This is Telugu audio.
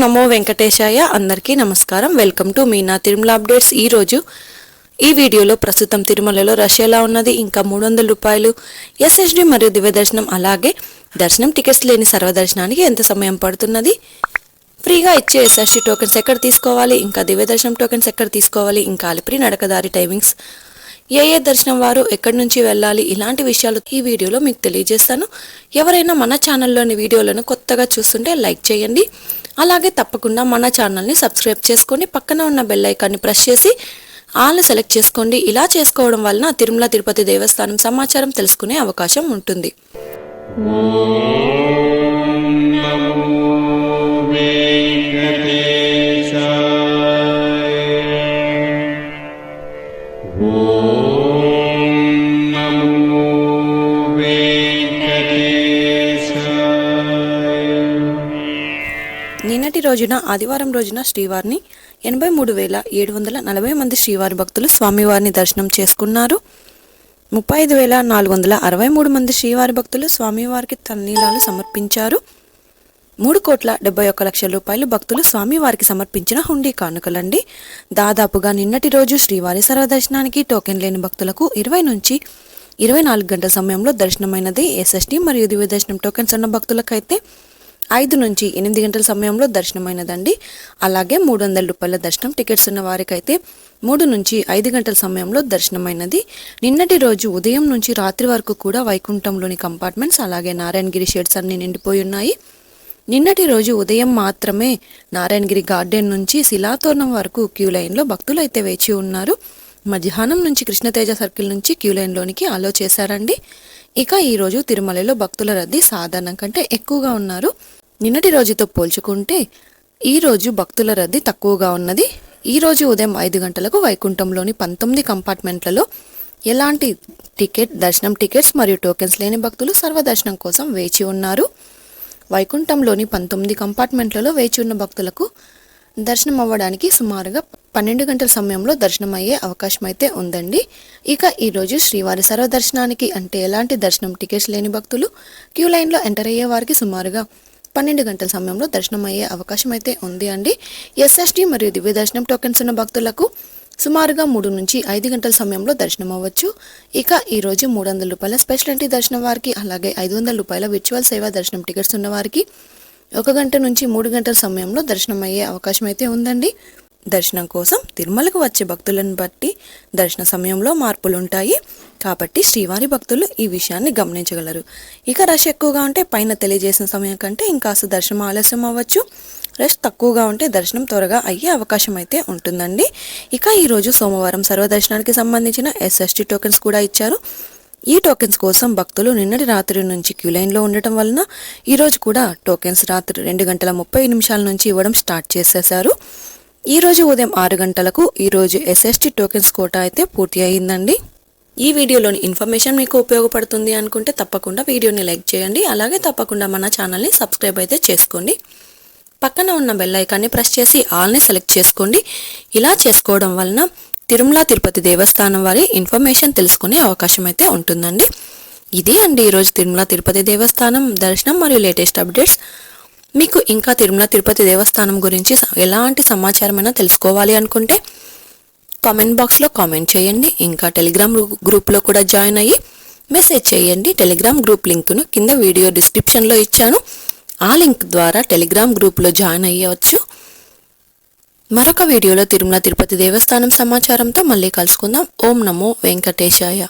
నమో వెంకటేశాయ. అందరికీ నమస్కారం. Welcome to Meena Tirumala updates. ఈరోజు ఈ వీడియోలో ప్రస్తుతం తిరుమలలో రష్ ఎలా ఉన్నది, ఇంకా 300 రూపాయలు ఎస్ఎస్డి మరియు దివ్య దర్శనం, అలాగే దర్శనం టికెట్స్ లేని సర్వదర్శనానికి ఎంత సమయం పడుతున్నది, ఫ్రీగా ఇచ్చే ఎస్ఎస్డి టోకెన్స్ ఎక్కడ తీసుకోవాలి, ఇంకా దివ్య దర్శనం టోకెన్స్ ఎక్కడ తీసుకోవాలి, ఇంకా అలిపిరి నడకదారి టైమింగ్స్, ఏ దర్శనం వారు ఎక్కడి నుంచి వెళ్ళాలి, ఇలాంటి విషయాలు ఈ వీడియోలో మీకు తెలియజేస్తాను. ఎవరైనా మన ఛానల్లోని వీడియోలను కొత్తగా చూస్తుంటే లైక్ చేయండి. అలాగే తప్పకుండా మన ఛానల్ని సబ్స్క్రైబ్ చేసుకొని పక్కన ఉన్న బెల్ ఐకాన్ని ప్రెస్ చేసి ఆల్ని సెలెక్ట్ చేసుకోండి. ఇలా చేసుకోవడం వలన తిరుమల తిరుపతి దేవస్థానం సమాచారం తెలుసుకునే అవకాశం ఉంటుంది. నిన్నటి రోజున ఆదివారం రోజున శ్రీవారిని 83,740 మంది శ్రీవారి భక్తులు స్వామివారిని దర్శనం చేసుకున్నారు. 35,463 మంది శ్రీవారి భక్తులు స్వామివారికి తన్నీలాలు సమర్పించారు. 3,71,00,000 రూపాయలు భక్తులు స్వామివారికి సమర్పించిన హుండీ కానుకలండి. దాదాపుగా నిన్నటి రోజు శ్రీవారి సర్వదర్శనానికి టోకెన్ లేని భక్తులకు 20 నుంచి 24 గంటల సమయంలో దర్శనమైనది. ఎస్ఎస్డి మరియు దివ్య దర్శనం టోకెన్స్ ఉన్న భక్తులకైతే 5 నుంచి 8 గంటల సమయంలో దర్శనమైనదండి. అలాగే 300 రూపాయల దర్శనం టికెట్స్ ఉన్న వారికైతే 3 నుంచి 5 గంటల సమయంలో దర్శనమైనది. నిన్నటి రోజు ఉదయం నుంచి రాత్రి వరకు కూడా వైకుంఠంలోని కంపార్ట్మెంట్స్ అలాగే నారాయణగిరి షెడ్స్ అన్ని నిండిపోయి ఉన్నాయి. నిన్నటి రోజు ఉదయం మాత్రమే నారాయణగిరి గార్డెన్ నుంచి శిలాతోరణం వరకు క్యూ లైన్లో భక్తులు అయితే వేచి ఉన్నారు. మధ్యాహ్నం నుంచి కృష్ణతేజ సర్కిల్ నుంచి క్యూ లైన్లోనికి అలో చేశారండి. ఇక ఈరోజు తిరుమలలో భక్తుల రద్దీ సాధారణం కంటే ఎక్కువగా ఉన్నారు. నిన్నటి రోజుతో పోల్చుకుంటే ఈరోజు భక్తుల రద్దీ తక్కువగా ఉన్నది. ఈరోజు ఉదయం 5 గంటలకు వైకుంఠంలోని 19 కంపార్ట్మెంట్లలో ఎలాంటి దర్శనం టికెట్స్ మరియు టోకెన్స్ లేని భక్తులు సర్వదర్శనం కోసం వేచి ఉన్నారు. వైకుంఠంలోని 19 కంపార్ట్మెంట్లలో వేచి ఉన్న భక్తులకు దర్శనం అవ్వడానికి సుమారుగా 12 గంటల సమయంలో దర్శనం అయ్యే అవకాశం అయితే ఉందండి. ఇక ఈరోజు శ్రీవారి సర్వదర్శనానికి అంటే ఎలాంటి దర్శనం టికెట్స్ లేని భక్తులు క్యూ లైన్లో ఎంటర్ అయ్యే వారికి సుమారుగా 12 గంటల సమయంలో దర్శనం అయ్యే అవకాశం అయితే ఉంది అండి. ఎస్ఎస్డి మరియు దివ్య దర్శనం టోకెన్స్ ఉన్న భక్తులకు సుమారుగా 3 నుంచి 5 గంటల సమయంలో దర్శనం అవ్వచ్చు. ఇక ఈరోజు 300 రూపాయల స్పెషల్ ఎంట్రీ దర్శనం వారికి అలాగే 500 రూపాయల విర్చువల్ సేవా దర్శనం టికెట్స్ ఉన్న వారికి 1 గంట నుంచి 3 గంటల సమయంలో దర్శనం అయ్యే అవకాశం అయితే ఉందండి. దర్శనం కోసం తిరుమలకు వచ్చే భక్తులను బట్టి దర్శన సమయంలో మార్పులుంటాయి కాబట్టి శ్రీవారి భక్తులు ఈ విషయాన్ని గమనించగలరు. ఇక రష్ ఎక్కువగా ఉంటే పైన తెలియజేసిన సమయం కంటే ఇంకాస్త దర్శనం ఆలస్యం అవ్వచ్చు. రష్ తక్కువగా ఉంటే దర్శనం త్వరగా అయ్యే అవకాశం అయితే ఉంటుందండి. ఇక ఈరోజు సోమవారం సర్వదర్శనానికి సంబంధించిన ఎస్ఎస్డి టోకెన్స్ కూడా ఇచ్చారు. ఈ టోకెన్స్ కోసం భక్తులు నిన్నటి రాత్రి నుంచి క్యూ లైన్లో ఉండటం వలన ఈరోజు కూడా టోకెన్స్ రాత్రి 2:30 నుంచి ఇవ్వడం స్టార్ట్ చేసేశారు. ఈరోజు ఉదయం 6 గంటలకు ఈరోజు ఎస్ఎస్డి టోకెన్స్ కోటా అయితే పూర్తి అయ్యిందండి. ఈ వీడియోలోని ఇన్ఫర్మేషన్ మీకు ఉపయోగపడుతుంది అనుకుంటే తప్పకుండా వీడియోని లైక్ చేయండి. అలాగే తప్పకుండా మన ఛానల్ని సబ్స్క్రైబ్ అయితే చేసుకోండి. పక్కన ఉన్న బెల్ ఐకాన్ని ప్రెస్ చేసి ఆల్ని సెలెక్ట్ చేసుకోండి. ఇలా చేసుకోవడం వలన తిరుమల తిరుపతి దేవస్థానం వారి ఇన్ఫర్మేషన్ తెలుసుకునే అవకాశం అయితే ఉంటుందండి. ఇదే అండి ఈరోజు తిరుమల తిరుపతి దేవస్థానం దర్శనం మరియు లేటెస్ట్ అప్డేట్స్. మీకు ఇంకా తిరుమల తిరుపతి దేవస్థానం గురించి ఎలాంటి సమాచారమైనా తెలుసుకోవాలి అనుకుంటే కామెంట్ బాక్స్లో కామెంట్ చేయండి. ఇంకా టెలిగ్రామ్ గ్రూప్లో కూడా జాయిన్ అయ్యి మెసేజ్ చేయండి. టెలిగ్రామ్ గ్రూప్ లింక్ను కింద వీడియో డిస్క్రిప్షన్లో ఇచ్చాను. ఆ లింక్ ద్వారా టెలిగ్రామ్ గ్రూప్లో జాయిన్ అయ్యవచ్చు. మరొక వీడియోలో తిరుమల తిరుపతి దేవస్థానం సమాచారంతో మళ్ళీ కలుసుకుందాం. ఓం నమో వెంకటేశాయ.